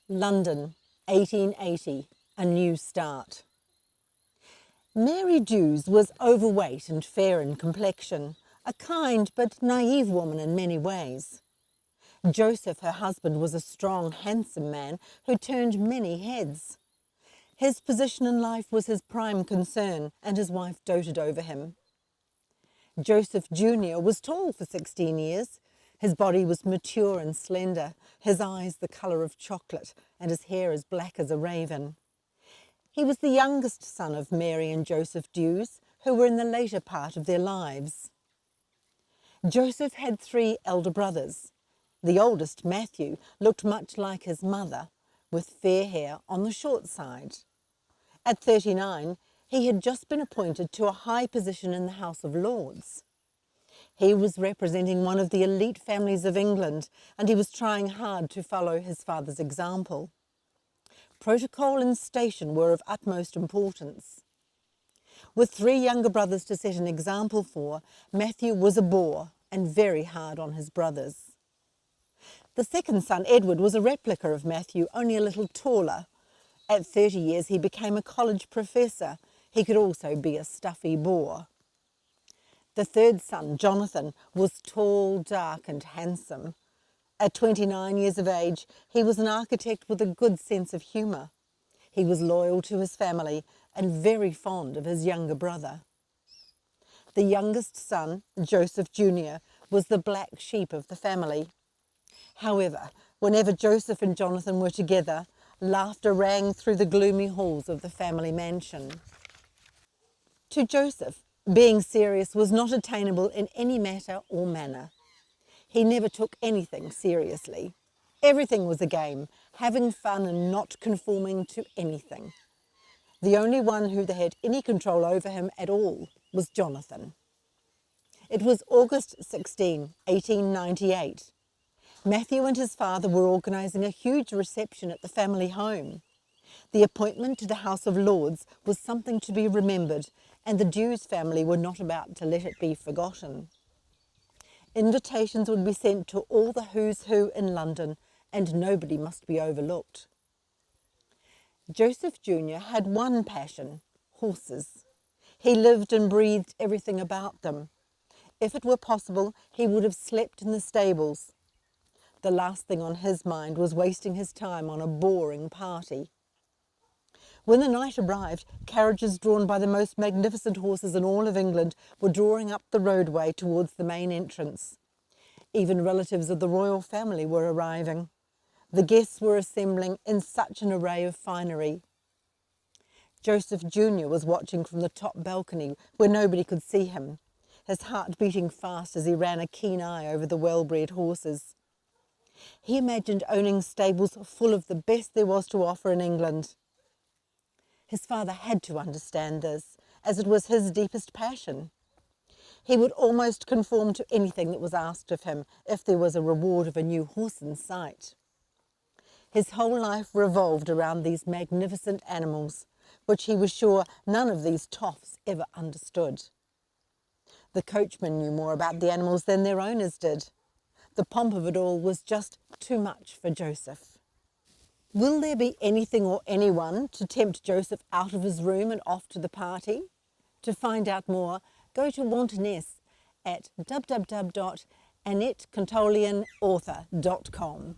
London, 1880, a new start. Mary Dews was overweight and fair in complexion, a kind but naive woman in many ways. Joseph, her husband, was a strong, handsome man who turned many heads. His position in life was his prime concern, and his wife doted over him. Joseph Jr. was tall for 16 years. His body was mature and slender, his eyes the colour of chocolate, and his hair as black as a raven. He was the youngest son of Mary and Joseph Dews, who were in the later part of their lives. Joseph had 3 elder brothers. The oldest, Matthew, looked much like his mother, with fair hair on the short side. At 39, he had just been appointed to a high position in the House of Lords. He was representing one of the elite families of England, and he was trying hard to follow his father's example. Protocol and station were of utmost importance. With 3 younger brothers to set an example for, Matthew was a bore and very hard on his brothers. The second son, Edward, was a replica of Matthew, only a little taller. At 30 years, he became a college professor. He could also be a stuffy bore. The third son, Jonathan, was tall, dark and handsome. At 29 years of age, he was an architect with a good sense of humour. He was loyal to his family and very fond of his younger brother. The youngest son, Joseph Jr., was the black sheep of the family. However, whenever Joseph and Jonathan were together, laughter rang through the gloomy halls of the family mansion. To Joseph, being serious was not attainable in any matter or manner. He never took anything seriously. Everything was a game, having fun and not conforming to anything. The only one who had any control over him at all was Jonathan. It was August 16, 1898. Matthew and his father were organising a huge reception at the family home. The appointment to the House of Lords was something to be remembered, and the Dews family were not about to let it be forgotten. Invitations would be sent to all the who's who in London, and nobody must be overlooked. Joseph Jr. had one passion: horses. He lived and breathed everything about them. If it were possible, he would have slept in the stables. The last thing on his mind was wasting his time on a boring party. When the night arrived, carriages drawn by the most magnificent horses in all of England were drawing up the roadway towards the main entrance. Even relatives of the royal family were arriving. The guests were assembling in such an array of finery. Joseph Jr. was watching from the top balcony where nobody could see him, his heart beating fast as he ran a keen eye over the well-bred horses. He imagined owning stables full of the best there was to offer in England. His father had to understand this, as it was his deepest passion. He would almost conform to anything that was asked of him if there was a reward of a new horse in sight. His whole life revolved around these magnificent animals, which he was sure none of these toffs ever understood. The coachmen knew more about the animals than their owners did. The pomp of it all was just too much for Joseph. Will there be anything or anyone to tempt Joseph out of his room and off to the party? To find out more, go to Wantonness at www.AnnetteKontoleonauthor.com.